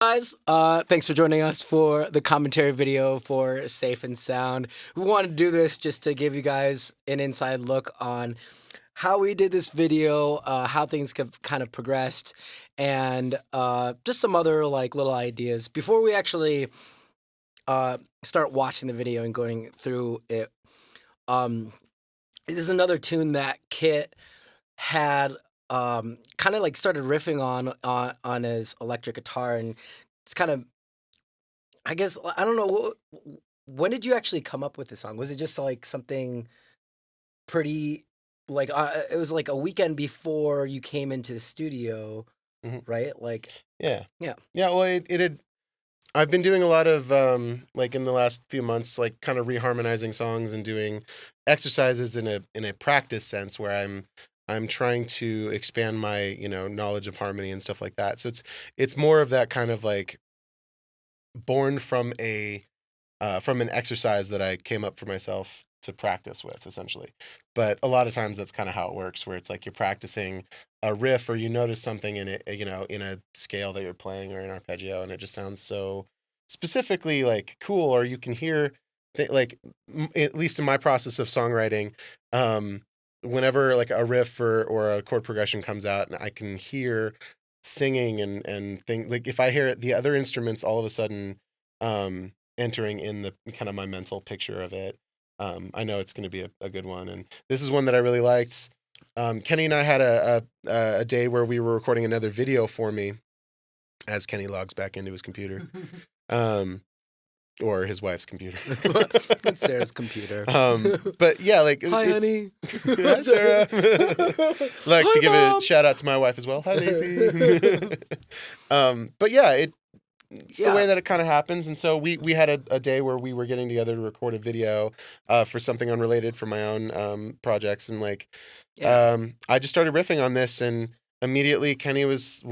Guys, thanks for joining us for the commentary video for Safe and Sound. We wanted to do this just to give you guys an inside look on how we did this video, how things have kind of progressed, and just some other like little ideas before we actually start watching the video and going through it. This is another tune that Kit had kind of like started riffing on his electric guitar, and it's kind of, I guess, I don't know, when did you actually come up with this song? Was it just like something pretty like it was like a weekend before you came into the studio, Mhm. right? Like, Yeah. yeah. Yeah, well, it had I've been doing a lot of, like, in the last few months, like, kinda reharmonizing songs and doing exercises in a practice sense where I'm trying to expand my, knowledge of harmony and stuff like that. So it's more of that kind of, like, born from an exercise that I came up for myself to practice with, essentially. But a lot of times that's kind of how it works, where it's like you're practicing a riff or you notice something in it, in a scale that you're playing or an arpeggio, and it just sounds so specifically like cool, or you can hear, like, at least in my process of songwriting, um, whenever like a riff or a chord progression comes out, and I can hear singing and things like if I hear the other instruments all of a sudden entering in the kind of my mental picture of it. I know it's going to be a good one, and this is one that I really liked. Kenny and I had a day where we were recording another video for me, as Kenny logs back into his computer, um, or his wife's computer. It's Sarah's computer. But yeah, like, Hi, honey. hi, Sarah. Like Hi, to give Mom. a shout out to my wife as well. Hi, Daisy. But yeah, it's the way that it kind of happens. And so we had a day where we were getting together to record a video for something unrelated for my own projects. And like, I just started riffing on this, and immediately Kenny was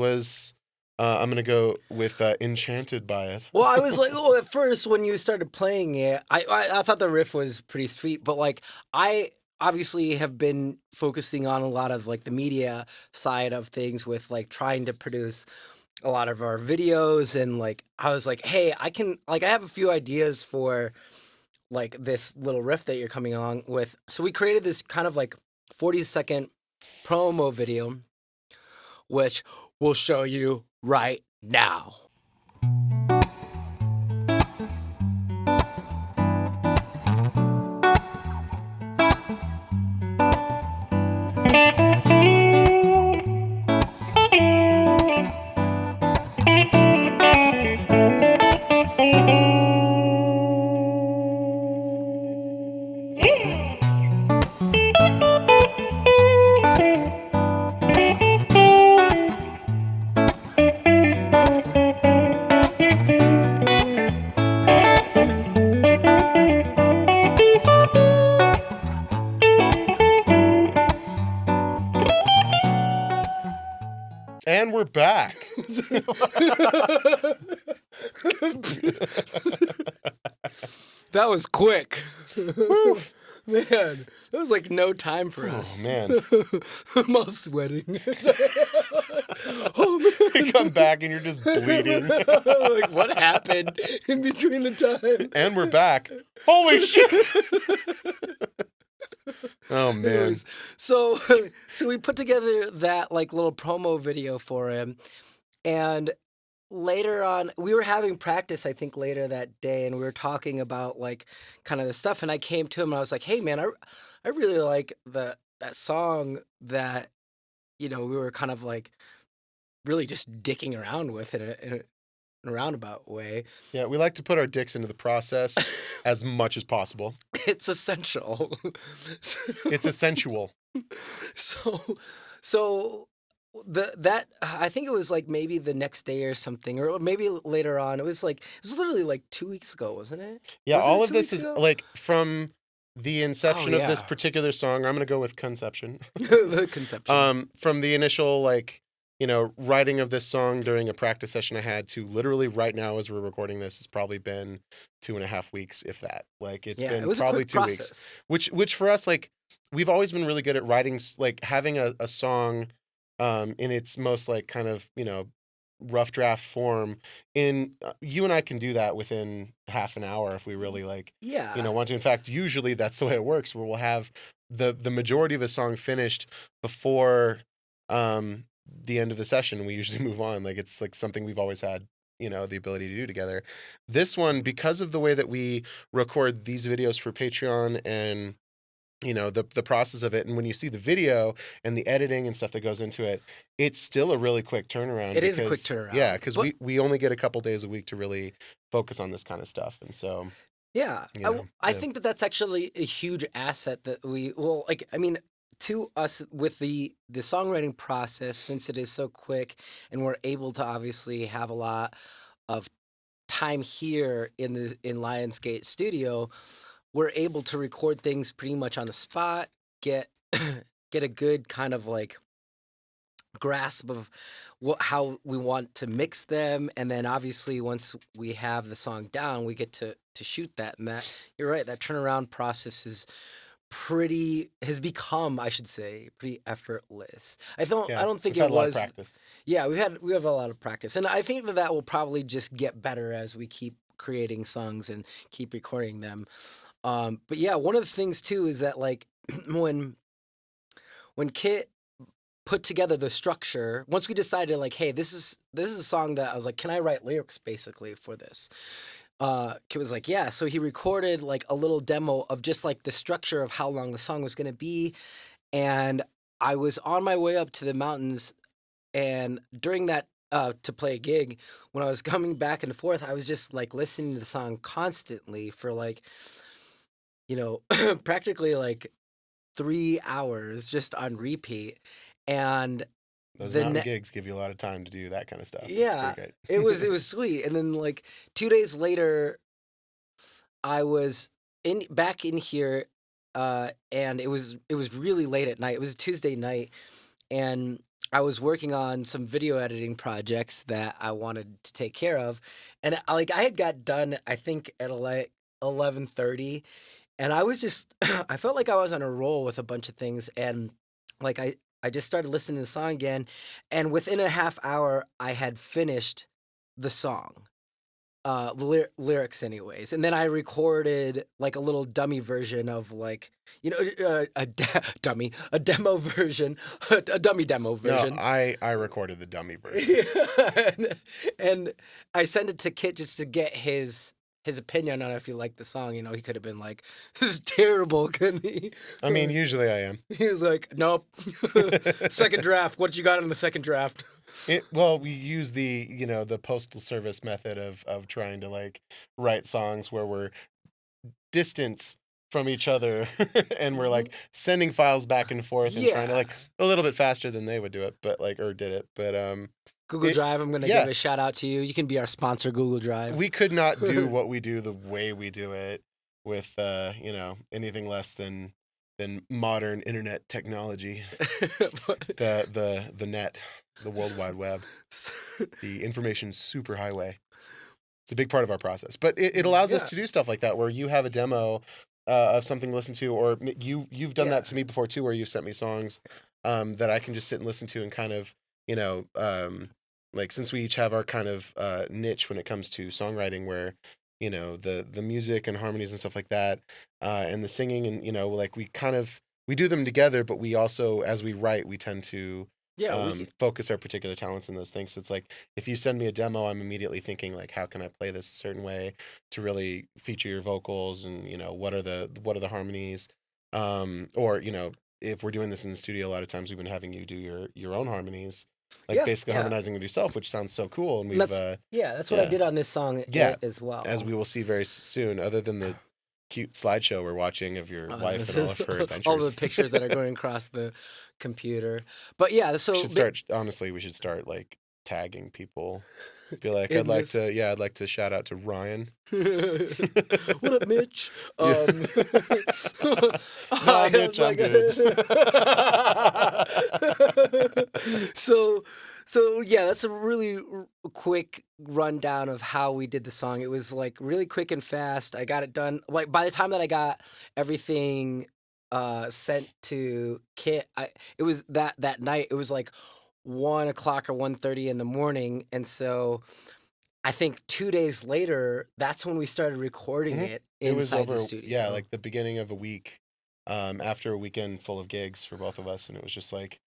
I'm going to go with enchanted by it. Well, I was like, oh, at first when you started playing it, I thought the riff was pretty sweet, but like I obviously have been focusing on a lot of like the media side of things with like trying to produce a lot of our videos, and like I was like, hey, I have a few ideas for like this little riff that you're coming on with. So we created this kind of like 40-second promo video, which we'll show you right now. And we're back. That was quick. Man, that was like no time for us. Oh, man. I'm all sweating. Oh, man. You come back and you're just bleeding. Like, what happened in between the time? And we're back. Holy shit. Oh, man. Anyways, so we put together that like little promo video for him, and later on we were having practice, I think later that day, and we were talking about like kind of the stuff, and I came to him and I was like, hey man, I really like that song that we were kind of like really just dicking around with in a roundabout way. Yeah, we like to put our dicks into the process as much as possible. It's essential. It's essential. So that I think it was like maybe the next day or something, or maybe later on. It was literally like 2 weeks ago, wasn't it? Yeah, Wasn't all it of 2 this weeks is ago? like from the inception of this yeah. particular song. I'm going to go with conception. The conception. From the initial like writing of this song during a practice session I had to literally right now as we're recording this, has probably been 2.5 weeks, if that. Like it's been it was probably a quick 2 process. weeks. Which for us, like, we've always been really good at writing, like having a song in its most like kind of rough draft form in you and I can do that within half an hour if we really like, Yeah. want to. In fact, usually that's the way it works, where we'll have the majority of a song finished before um the end of the session. We usually move on. Like it's like something we've always had, the ability to do together. This one, because of the way that we record these videos for Patreon and the process of it, and when you see the video and the editing and stuff that goes into it, it's still a really quick turnaround It is a quick because turnaround. because But we only get a couple days a week to really focus on this kind of stuff. And so yeah, I yeah. think that that's actually a huge asset that well, like, I mean, to us with the songwriting process, since it is so quick and we're able to obviously have a lot of time here in Lionsgate Studio, we're able to record things pretty much on the spot, get get a good kind of like grasp of how we want to mix them, and then obviously once we have the song down, we get to shoot that. And that, you're right, that turnaround process is pretty has become, I should say, pretty effortless. I Yeah, don't think we've it had a lot of was. practice. Yeah, we have a lot of practice, and I think that that will probably just get better as we keep creating songs and keep recording them. But yeah, one of the things too is that like when Kit put together the structure, once we decided like, hey, this is a song that I was like, can I write lyrics basically for this? Kit was like, yeah. So he recorded like a little demo of just like the structure of how long the song was gonna be. And I was on my way up to the mountains, and during that to play a gig, when I was coming back and forth, I was just like listening to the song constantly for like, practically like 3 hours just on repeat. And Those the mountain ne- gigs give you a lot of time to do that kind of stuff. It's yeah, pretty it great. was sweet. And then like 2 days later, I was in back in here, and it was really late at night. It was a Tuesday night, and I was working on some video editing projects that I wanted to take care of, and I had got done I think at like 11:30, and I was just I felt like I was on a roll with a bunch of things, and like I just started listening to the song again, and within a half hour I had finished the song, the lyrics anyways, and then I recorded like a little dummy version of like, dummy, a demo version, a dummy demo No, version. I recorded the dummy version. and I sent it to Kit just to get his opinion on if he liked the song. He could have been like, "This is terrible," couldn't he? I mean, usually I am. He was like, "Nope, second draft. What you got in the second draft?" Well, we use the postal service method of trying to like write songs where we're distant from each other and we're like sending files back and forth and trying to Yeah. like a little bit faster than they would do it, but like or did it. But Google it Drive, I'm gonna yeah, give a shout out to you. You can be our sponsor, Google Drive. we could not do what we do the way we do it with anything less than modern internet technology, the net, the World Wide Web, the information superhighway. It's a big part of our process, but it allows us Yeah, to do stuff like that where you have a demo of something to listen to, or you've done yeah, that to me before too, where you've sent me songs that I can just sit and listen to and kind of like since we each have our kind of niche when it comes to songwriting, where the music and harmonies and stuff like that, and the singing, and like we do them together, but we also, as we write, we tend to yeah. We can, focus our particular talents in those things. So it's like if you send me a demo, I'm immediately thinking like, how can I play this a certain way to really feature your vocals, and what are the harmonies, or if we're doing this in the studio, a lot of times we've been having you do your own harmonies, like yeah, basically yeah. harmonizing with yourself, which sounds so cool. And And we've that's what I yeah did on this song yeah, as as well. we will see very soon. Other than the cute slideshow we're watching of your wife This and all is of her all the adventures. pictures that are going across the computer. But yeah, We so should start, honestly, we should start like tagging people. Be like, in this. I'd like to shout out to Ryan. What up, Mitch? Yeah. Nah, I was Mitch, I'm like, good. so, so yeah, that's a really quick rundown of how we did the song. It was like really quick and fast. I got it done. Like by the time that I got everything sent to Kit, it was that night. It was like 1 o'clock or 1:30 in the morning, and so I think 2 days later, that's when we started recording Mhm. it It was inside the over, yeah, studio. like the beginning of a week, after a weekend full of gigs for both of us, and it was just like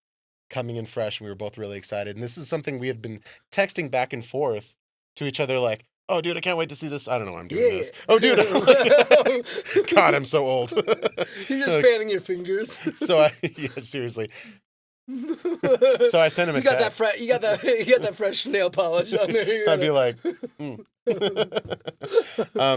coming in fresh. And we were both really excited, and this is something we had been texting back and forth to each other, like, "Oh, dude, I can't wait to see this. I don't know why I'm doing Yeah, this. Oh, dude, I'm like, God, I'm so old." You're just Like, fanning your fingers. so yeah, seriously. So I sent him a You got that text. you got that you got that fresh nail polish on there. You I'd be gotta- like, "Mm."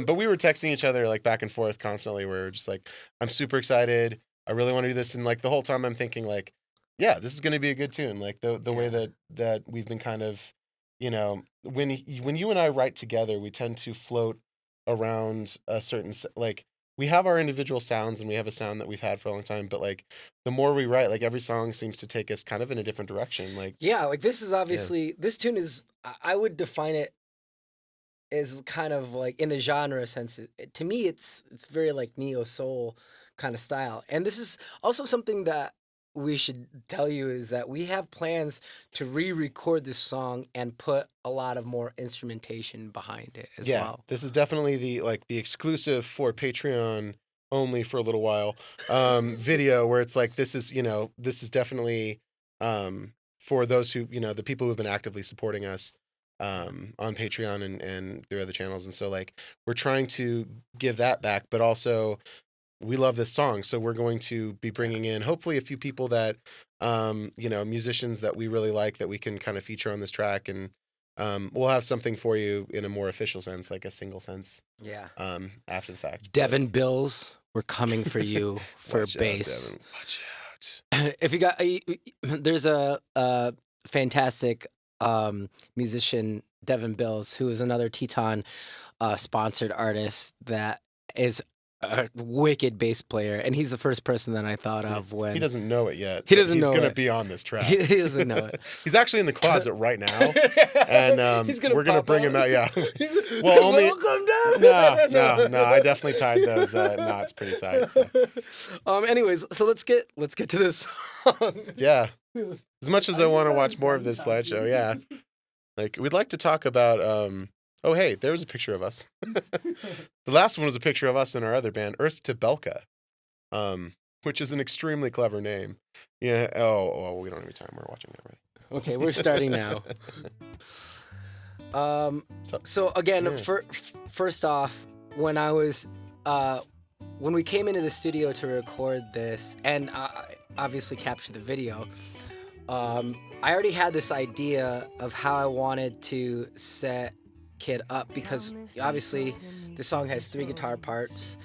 But we were texting each other like back and forth constantly. Where we're just like, I'm super excited. I really want to do this, and like the whole time I'm thinking like, yeah, this is going to be a good tune. Like the way Yeah. that we've been kind of, when you and I write together, we tend to float around a certain like we have our individual sounds and we have a sound that we've had for a long time. But like the more we write, like every song seems to take us kind of in a different direction. Like Yeah, like this is yeah, obviously this tune is I would define it as kind of like in the genre sense. To me, it's very like neo soul kind of style, and this is also something that we should tell you is that we have plans to re-record this song and put a lot of more instrumentation behind it as yeah, well. this is definitely the exclusive for Patreon only for a little while video where it's like this is definitely for those who the people who've been actively supporting us on Patreon and through other channels, and so like we're trying to give that back, but also we love this song, so we're going to be bringing in hopefully a few people that musicians that we really like that we can kind of feature on this track, and we'll have something for you in a more official sense, like a single sense, Yeah. after the fact. Devin Bills, we're coming for you for Watch bass. out, Devin. Watch out. If you got, there's a fantastic musician, Devin Bills, who is another Teton sponsored artist that is a wicked bass player, and he's the first person that I thought of when He doesn't know it yet. He but doesn't he's know gonna it. be on this track. He doesn't know it. He's actually in the closet right now, and He's gonna we're gonna pop bring out. him out. Yeah. He's- Well, only Welcome down. no. I definitely tied those knots pretty tight. So. Anyways, so let's get to this song. Yeah. As much as I want to watch more of this slideshow, yeah. Like we'd like to talk about oh hey, there was a picture of us. The last one was a picture of us in our other band, Earth to Belka. Which is an extremely clever name. Yeah. Oh, we don't have any time. We're watching it already. Okay, we're starting now. So again, Yeah. first off, when I was when we came into the studio to record this and obviously capture the video, I already had this idea of how I wanted to set Kid up because obviously the song has 3 guitar parts,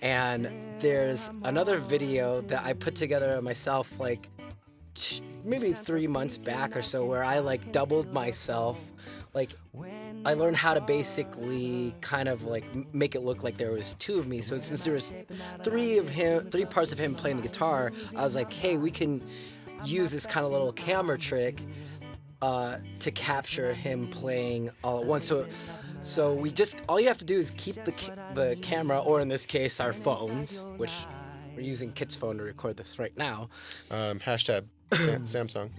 and there's another video that I put together myself like maybe 3 months back or so where I like doubled myself. Like I learned how to basically kind of like make it look like there was 2 of me. So since there was 3 parts of him playing the guitar, I was like, hey, we can use this kind of little camera trick to capture him playing all at once. So we just all you have to do is keep the camera, or in this case our phones, which we're using Kit's phone to record this right now. Hashtag Samsung.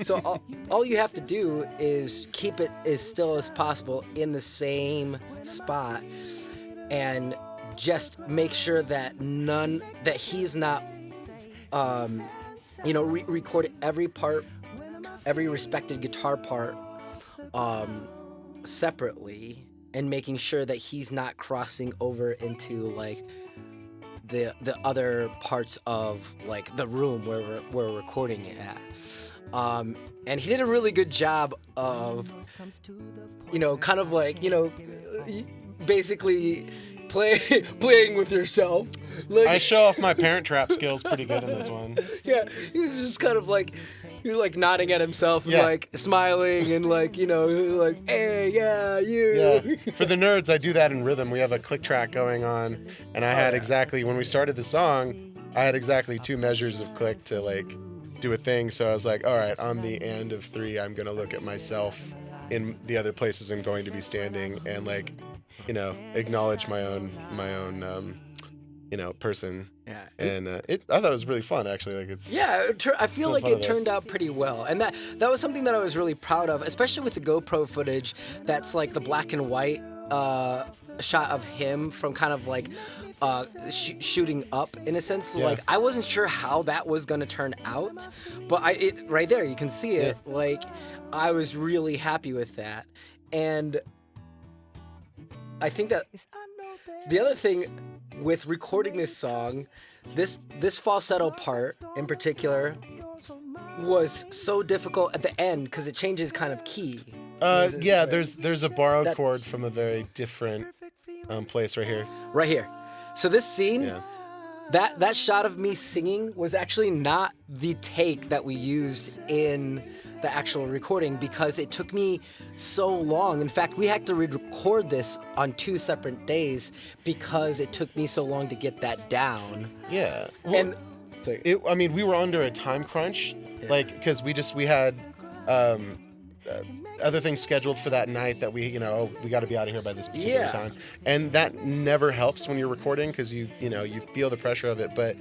So all you have to do is keep it as still as possible in the same spot, and just make sure that he's not record every part, every respected guitar part separately, and making sure that he's not crossing over into like the other parts of like the room where we're recording it at. And he did a really good job of, kind of like, basically playing with yourself. Like, I show off my Parent Trap skills pretty good in this one. yeah, he was just kind of like, he was like nodding at himself and Yeah. like smiling and like, like, hey, yeah, you. Yeah. For the nerds, I do that in rhythm. We have a click track going on, and I had exactly, when we started the song, I had exactly 2 measures of click to like do a thing. So I was like, all right, on the end of 3, I'm going to look at myself in the other places I'm going to be standing and like, acknowledge my own person. Yeah. And I thought it was really fun, actually. Like it's I feel fun like of it this. turned out pretty well, and that was something that I was really proud of, especially with the GoPro footage. That's like the black and white shot of him from kind of like shooting up in a sense. Yeah. Like I wasn't sure how that was gonna turn out, but it right there you can see it. Yeah. Like I was really happy with that, and I think that the other thing with recording this song, this falsetto part in particular was so difficult at the end because it changes kind of key. Yeah, there's a borrowed That- chord from a very different place right here. Right here. So this scene, Yeah. that shot of me singing was actually not the take that we used in the actual recording because it took me so long. In fact, we had to record this on 2 separate days because it took me so long to get that down. Yeah. Well, And I mean, we were under a time crunch, like because we had other things scheduled for that night that we got to be out of here by this particular time, and that never helps when you're recording because you feel the pressure of it. But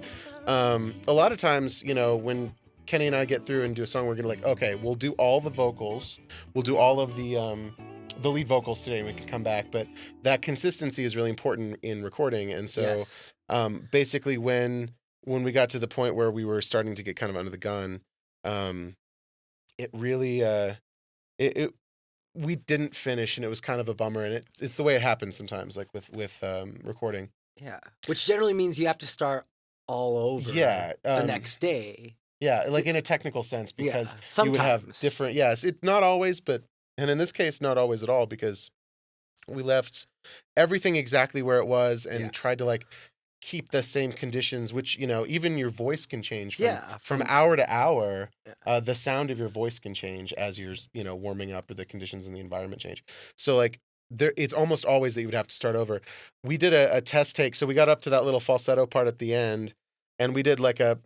a lot of times, when Kenny and I get through and do a song, we're gonna like, okay, we'll do all the vocals, we'll do all of the lead vocals today, and we can come back. But that consistency is really important in recording, and so Yes. basically when we got to the point where we were starting to get kind of under the gun, it really we didn't finish, and it was kind of a bummer. And it's the way it happens sometimes, like with recording. Yeah. Which generally means you have to start all over Yeah, the next day. Yeah, like in a technical sense, because sometimes. you would have different. Yes, it's not always, but and in this case, not always at all, because we left everything exactly where it was and tried to like keep the same conditions, which even your voice can change from hour to hour. The sound of your voice can change as you're warming up, or the conditions in the environment change. So like it's almost always that you would have to start over. We did a test take, so we got up to that little falsetto part at the end, and we did like a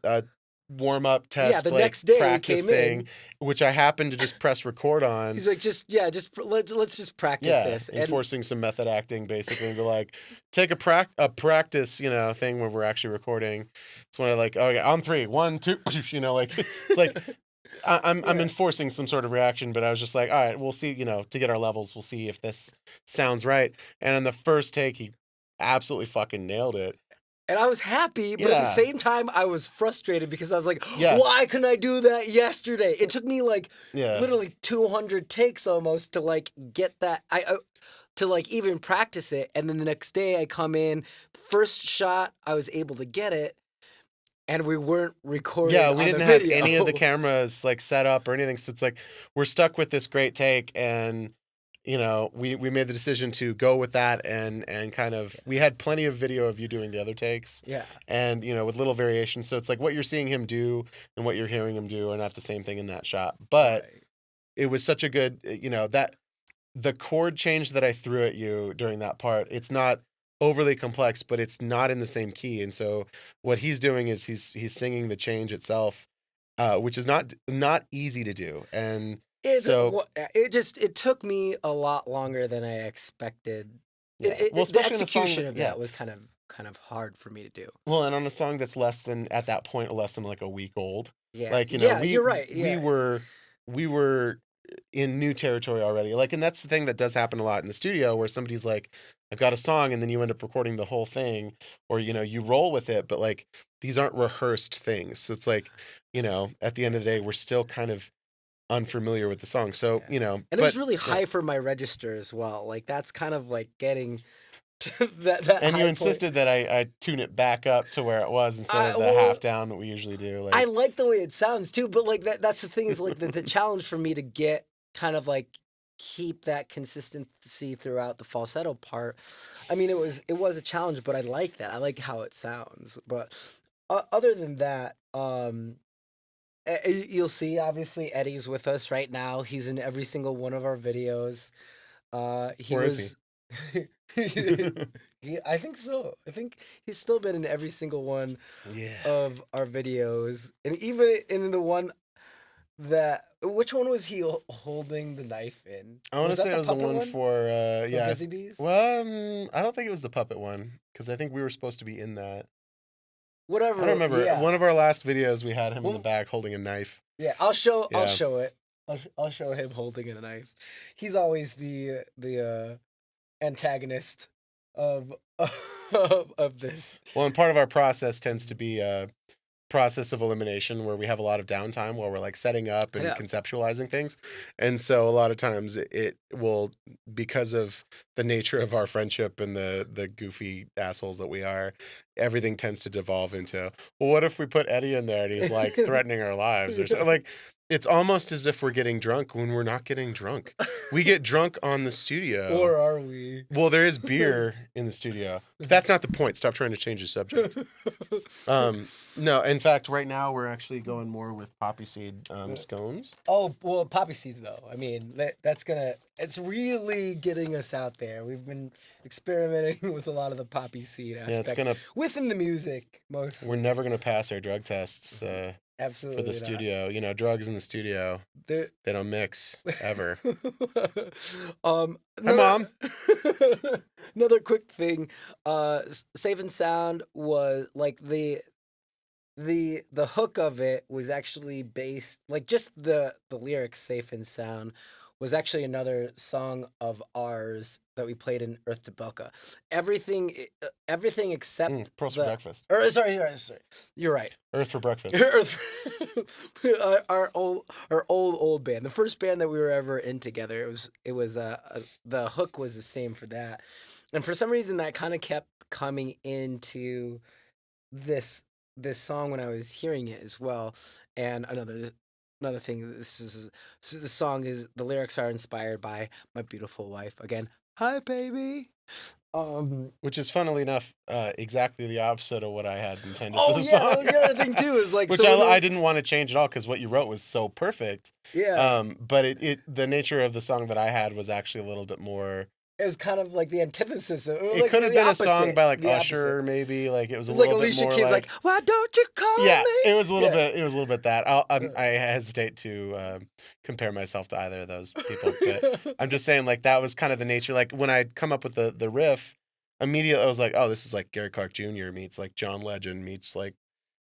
warm up test, the like next day practice we came thing, which I happened to just press record on. He's like, let's just practice this. Enforcing some method acting, basically, to like take a practice, thing where we're actually recording. It's when I like, okay, on 3, 1, 2, like it's like I'm enforcing some sort of reaction, but I was just like, all right, we'll see, to get our levels, we'll see if this sounds right. And on the first take, he absolutely fucking nailed it. And I was happy, but at the same time, I was frustrated because I was like, why couldn't I do that yesterday? It took me like literally 200 takes almost to like get that, to like even practice it. And then the next day I come in, first shot, I was able to get it, and we weren't recording. Yeah, we didn't have any of the cameras like set up or anything. So it's like, we're stuck with this great take, and we made the decision to go with that, and kind of we had plenty of video of you doing the other takes. Yeah. And with little variations. So it's like what you're seeing him do and what you're hearing him do are not the same thing in that shot. But it was such a good, that the chord change that I threw at you during that part, it's not overly complex, but it's not in the same key. And so what he's doing is he's singing the change itself, which is not easy to do. And it took me a lot longer than I expected. The execution of that was kind of hard for me to do. Well, and on a song that's less than like a week old. Yeah. Like, you're right. Yeah. We were in new territory already. Like, and that's the thing that does happen a lot in the studio, where somebody's like, I've got a song, and then you end up recording the whole thing, or you roll with it, but like these aren't rehearsed things. So it's like, at the end of the day, we're still kind of unfamiliar with the song. So, and it was really high for my register as well. Like that's kind of like getting to that and you high insisted point. that I tune it back up to where it was instead of the half down that we usually do. Like, I like the way it sounds too, but like that's the thing, is like the challenge for me to get kind of like keep that consistency throughout the falsetto part. I mean, it was a challenge, but I like that. I like how it sounds. But other than that, you'll see, obviously, Eddie's with us right now. He's in every single one of our videos. Is he? I think so. I think he's still been in every single one of our videos. And even in the one which one was he holding the knife in? I want to say it was the one for Busy Bees? Well, I don't think it was the puppet one, because I think we were supposed to be in that. I don't whatever. remember. Yeah. One of our last videos, we had him in the Well, back holding a knife. yeah. I'll Yeah. show it. I'll show him holding a knife. He's always the antagonist of of this. Well, and part of our process tends to be process of elimination where we have a lot of downtime while we're like setting up and Yeah. conceptualizing things. And so a lot of times it will, because of the nature of our friendship and the goofy assholes that we are, everything tends to devolve into, well, what if we put Eddie in there and he's like threatening our lives or something? Like, it's almost as if we're getting drunk when we're not getting drunk. We get drunk on the studio. Or are we? Well, there is beer in the studio, but that's not the point. Stop trying to change the subject. No, in fact, right now we're actually going more with poppy seed scones. Oh, well, poppy seeds though. I mean, it's really getting us out there. We've been experimenting with a lot of the poppy seed Yeah, it's aspect gonna. within the music mostly. We're never gonna pass our drug tests for the Absolutely not. studio. You know, drugs in the studio, There- they don't mix ever. Hi, another, Mom. another quick thing. Safe and Sound was like the hook of it was actually based, like, just the lyrics Safe and Sound was actually another song of ours that we played in Earth to Belka. Everything except Pearls for breakfast. or sorry, you're right. Earth for breakfast. Earth, our old band, the first band that we were ever in together. It was the hook was the same for that, and for some reason that kind of kept coming into this this song when I was hearing it as well. And another thing, the song is, the lyrics are inspired by my beautiful wife. Again, hi baby. Which is, funnily enough, exactly the opposite of what I had intended for Oh the yeah, song. that was the other thing too. Is like, Which so I didn't want to change at all because what you wrote was so perfect. yeah. But the nature of the song that I had was actually a little bit more. It was kind of like the antithesis of, or It like could have the been a song opposite. by like The Usher, opposite. maybe. Like it was It a was like little bit Alicia more Keys, like, why don't you call yeah, me? it was a little Yeah. bit. It was a little bit that. I hesitate to compare myself to either of those people, but I'm just saying, like, that was kind of the nature. Like when I come up with the riff, immediately I was like, oh, this is like Gary Clark Jr. meets like John Legend meets like,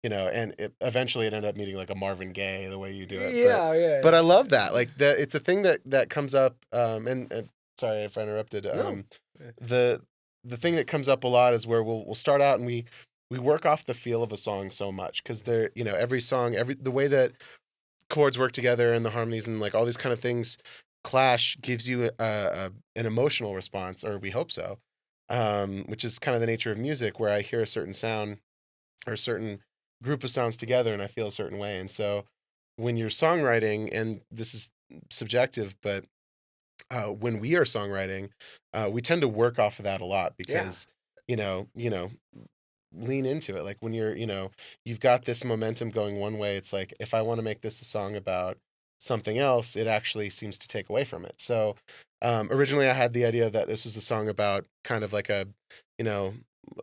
and eventually it ended up meeting like a Marvin Gaye the way you do it. Yeah, yeah. But I love that. Like it's a thing that comes up. And sorry if I interrupted. No. The thing that comes up a lot is where we'll start out and we work off the feel of a song so much because they're, every song, the way that chords work together and the harmonies and like all these kind of things clash gives you an emotional response, or we hope so, which is kind of the nature of music, where I hear a certain sound or a certain group of sounds together and I feel a certain way. And so when you're songwriting, and this is subjective, but when we are songwriting, we tend to work off of that a lot Yeah. because, lean into it. Like when you've got this momentum going one way, it's like, if I want to make this a song about something else, it actually seems to take away from it. So originally I had the idea that this was a song about kind of like a, you know,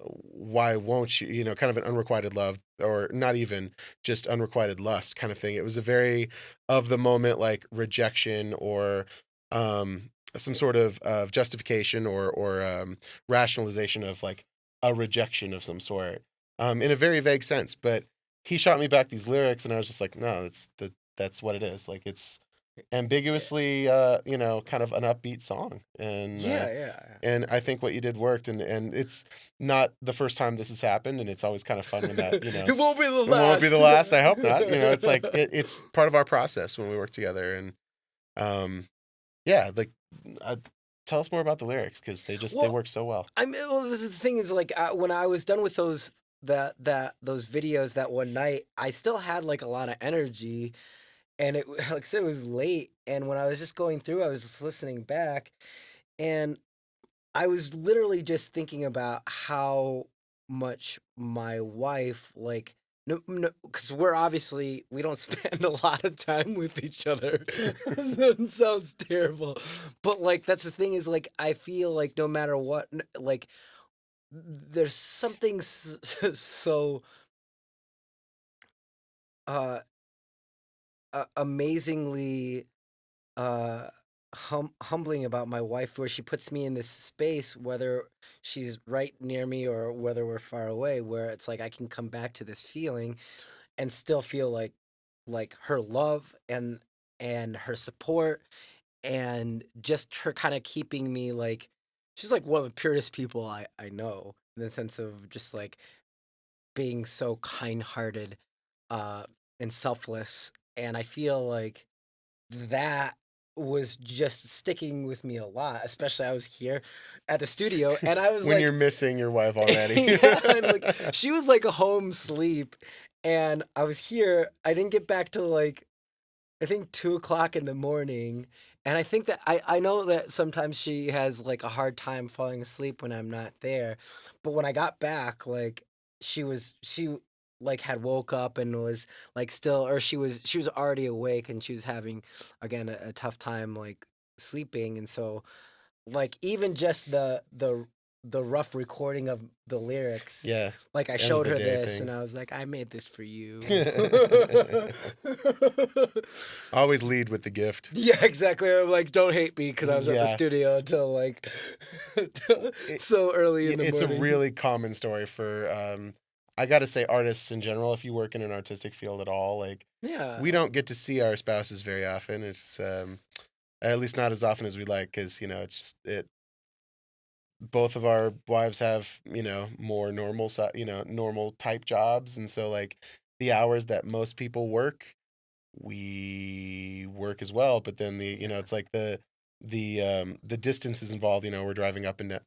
why won't you, kind of an unrequited love, or not even just unrequited lust kind of thing. It was a very of the moment, like rejection or some sort of justification or rationalization of like a rejection of some sort, in a very vague sense. But he shot me back these lyrics, and I was just like, no, that's what it is. Like it's ambiguously, kind of an upbeat song, and Yeah. and I think what you did worked, and it's not the first time this has happened, and it's always kind of fun when that, It won't be the it last. won't be the last. I hope not. It's like it's part of our process when we work together, and yeah, like. Tell us more about the lyrics, because they Well, work so well. I mean, well, this is the thing, is like, when I was done with those videos that one night, I still had like a lot of energy, and it like I said, it was late, and when I was just going through, I was just listening back, and I was literally just thinking about how much my wife, like, no, because we don't spend a lot of time with each other. That sounds terrible, but like, that's the thing, is like, I feel like no matter what, like, there's something so uh amazingly uh humbling about my wife, where she puts me in this space, whether she's right near me or whether we're far away, where it's like I can come back to this feeling and still feel like her love and her support and just her kind of keeping me like she's like one of the purest people I know, in the sense of just like being so kind-hearted uh and selfless. And I feel like that was just sticking with me a lot, especially I was here at the studio and I was When like you're missing your wife already. yeah, and like she was like a home sleep, and I was here. I didn't get back till like I think 2 o'clock in the morning. And I think that I know that sometimes she has like a hard time falling asleep when I'm not there. But when I got back, like she like had woke up and was like still, or she was already awake, and she was having again a tough time like sleeping. And so like even just the rough recording of the lyrics, Yeah. like I End of showed the her day this thing. and I was like, I made this for you. Always lead with the gift. Yeah, exactly. I'm like, don't hate me because I was at the Yeah. studio until like It, so early in the it's a morning. really common story for I got to say artists in general. If you work in an artistic field at all, like Yeah. we don't get to see our spouses very often. It's at least not as often as we like, because it's just it. Both of our wives have more normal normal type jobs, and so like the hours that most people work, we work as well. But then it's like the distances involved. We're driving up and up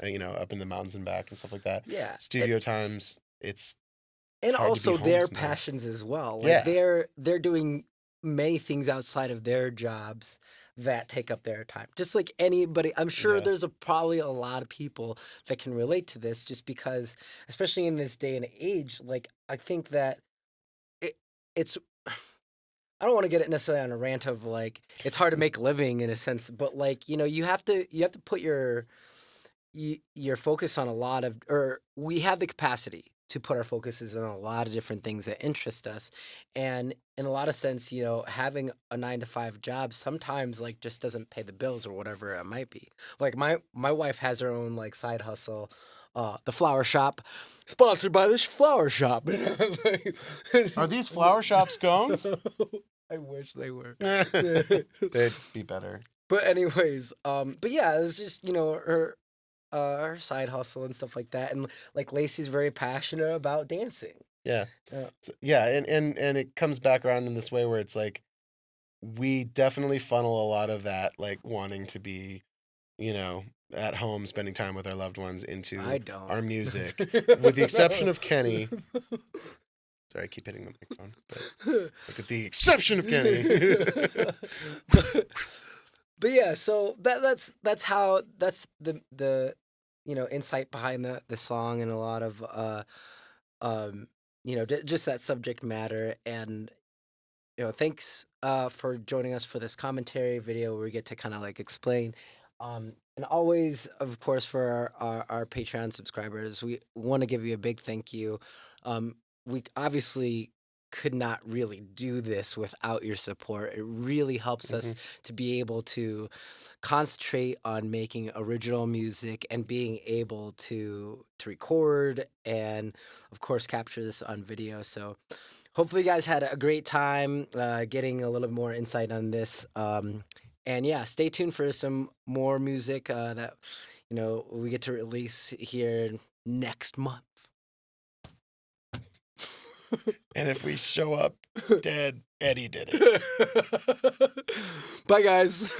in the mountains and back and stuff like that. Yeah. Studio times, it's And hard to be also home their sometimes. passions as well. Like Yeah, they're doing many things outside of their jobs that take up their time. Just like anybody, I'm sure yeah, there's probably a lot of people that can relate to this, just because, especially in this day and age, like I think that it it's I don't want to get it necessarily on a rant of like it's hard to make a living in a sense, but like you have to put your focus on a lot of, or we have the capacity to put our focuses on a lot of different things that interest us. And in a lot of sense, having a 9 to 5 job sometimes like just doesn't pay the bills or whatever it might be. Like my wife has her own like side hustle, the flower shop, sponsored by this flower shop. Like, Are these flower shop scones? I wish they were. They'd be better. But anyways, but yeah, it's just her side hustle and stuff like that. And like Lacey's very passionate about dancing. Yeah. Uh, Yeah, and it comes back around in this way where it's like we definitely funnel a lot of that, like wanting to be, you know, at home spending time with our loved ones I into don't. our music, with the exception of Kenny. Sorry, I keep hitting the microphone, but like with the exception of Kenny. But yeah, so that's how that's the insight behind the song, and a lot of um just that subject matter. And thanks for joining us for this commentary video where we get to kind of like explain. And always, of course, for our Patreon subscribers, we want to give you a big thank you. We obviously could not really do this without your support. It really helps us Mhm. to be able to concentrate on making original music and being able to record and, of course, capture this on video. So hopefully you guys had a great time getting a little more insight on this. And yeah, stay tuned for some more music that we get to release here next month. And if we show up dead, Eddie did it. Bye, guys.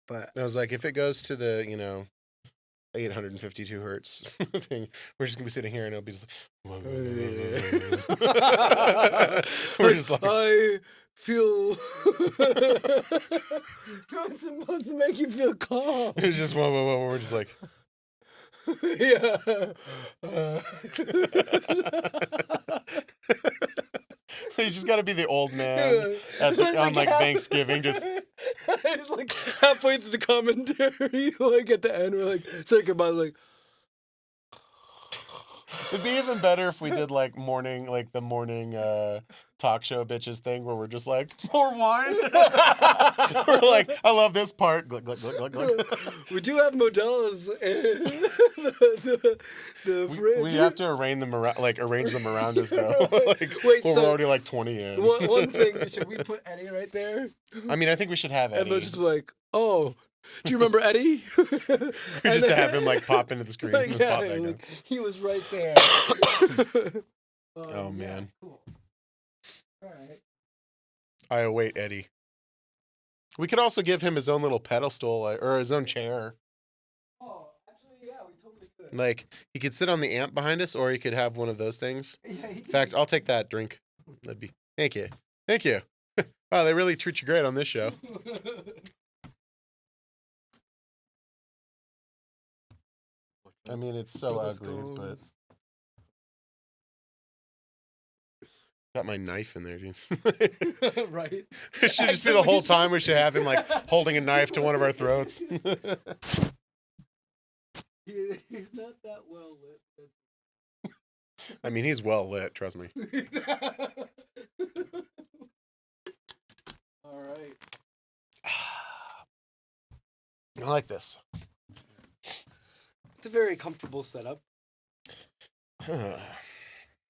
But I was like, if it goes to the 852 hertz thing, we're just gonna be sitting here and it'll be just like, we're just like, I feel it's supposed to make you feel calm. it's just we're just like, Yeah. you just got to be the old man on like Thanksgiving, just it's like halfway through the commentary, like at the end, we're like, say goodbye, like, it'd be even better if we did like the morning talk show bitches thing where we're just like, more wine. We're like, I love this part. Glug, glug, glug, glug, glug. We do have Modelo's in the fridge. We have to arrange them around us though. Like, Wait, well, so we're already like 20 in. one thing, should we put Eddie right there? I mean, I think we should have Eddie. And they'll just be like, oh, do you remember Eddie? Just to have him like pop into the screen. And Yeah, pop back down. like, he was right there. Oh, man. Cool. All right. I await Eddie. We could also give him his own little pedestal or his own chair. Oh, actually, yeah, we totally could. Like, he could sit on the amp behind us, or he could have one of those things. Yeah, In fact, I'll take that drink. That'd be. Thank you. Thank you. Wow, they really treat you great on this show. I mean, it's so ugly, but got my knife in there, dude. Right. It should just be the whole time. We should have him like holding a knife to one of our throats. He's not that well lit. I mean, he's well lit. Trust me. All right. I like this. It's a very comfortable setup. Huh.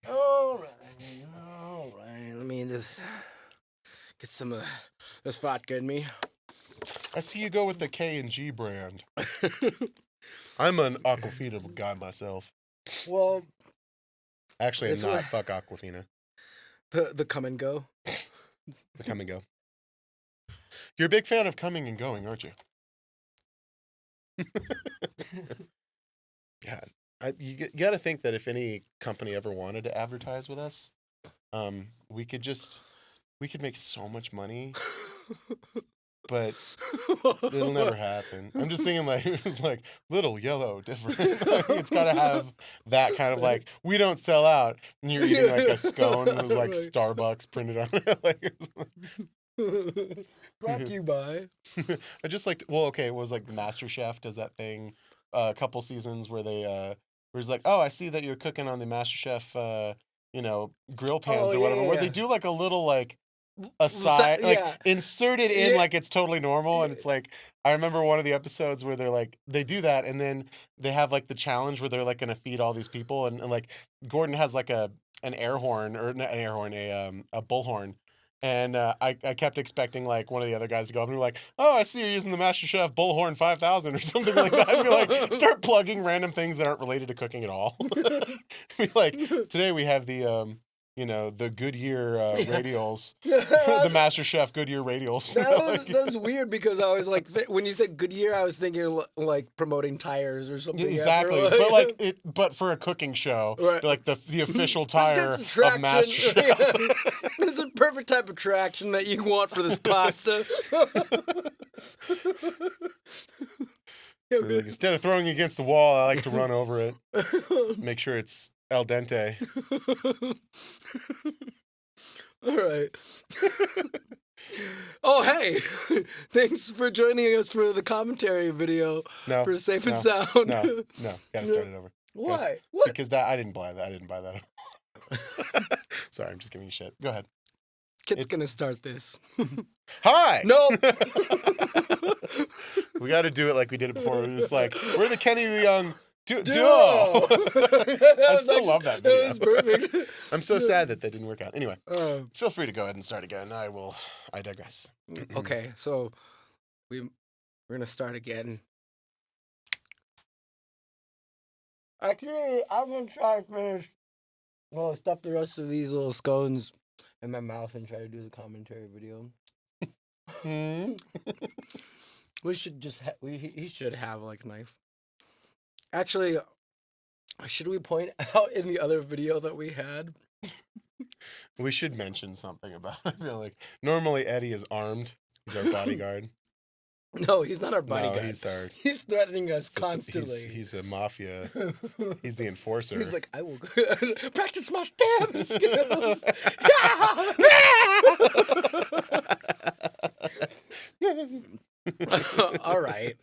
All right. Let me just get some of this vodka in me. I see you go with the K&G brand. I'm an Aquafina guy myself. Well, Actually, I'm This not. one- Fuck Aquafina. the come and go. The come and go. You're a big fan of coming and going, aren't you? Yeah. You got to think that if any company ever wanted to advertise with us, we could make so much money, but it'll never happen. I'm just thinking like it's like little yellow different. It's got to have that kind of like we don't sell out. And you're eating like a scone with like Right. Starbucks printed on it. Like, Brought to you by. I just like okay, it was like MasterChef does that thing a couple seasons where they where it's like, oh, I see that you're cooking on the MasterChef grill pans Oh, or whatever, yeah, where yeah. they do like a little like aside like yeah. insert it in Yeah. like it's totally normal, and it's like I remember one of the episodes where they're like they do that, and then they have like the challenge where they're like gonna feed all these people, and like Gordon has like an air horn or not an air horn, a bullhorn. And I kept expecting like one of the other guys to go up and be like, "Oh, I see you're using the MasterChef Bullhorn 5000 or something like that." I'd be like, start plugging random things that aren't related to cooking at all. Be like, today we have the the Goodyear radials, the MasterChef Goodyear radials. That was weird because I was like, when you said Goodyear, I was thinking like promoting tires or something. Exactly, after, but for a cooking show, Right. like the official Let's tire get of some traction. MasterChef. This is a perfect type of traction that you want for this pasta. Like, instead of throwing it against the wall, I like to run over it, make sure it's al dente. All right. Oh, hey! Thanks for joining us for the commentary video No, for Safe and no, Sound. No, gotta start it over. Why? What? Because I didn't buy that. I didn't buy that. Sorry, I'm just giving you shit. Go ahead. Kid's It's- gonna start this. Hi. No. We got to do it like we did it before. We're just like we're the Kenny the Young duo. I still love that That video. was perfect. I'm so sad that didn't work out. Anyway, Um, feel free to go ahead and start again. I digress. okay, so we're gonna start again. Actually, I'm gonna try to finish. Well, stuff the rest of these little scones in my mouth and try to do the commentary video. Hmm? We should just he should have like a knife. Actually, should we point out in the other video that we had? We should mention something about it. I feel like normally Eddie is armed. He's our bodyguard. No, he's not our No, bodyguard. he's threatening us constantly. He's a mafia. He's the enforcer. He's like, I will practice my stabbing skills. All right.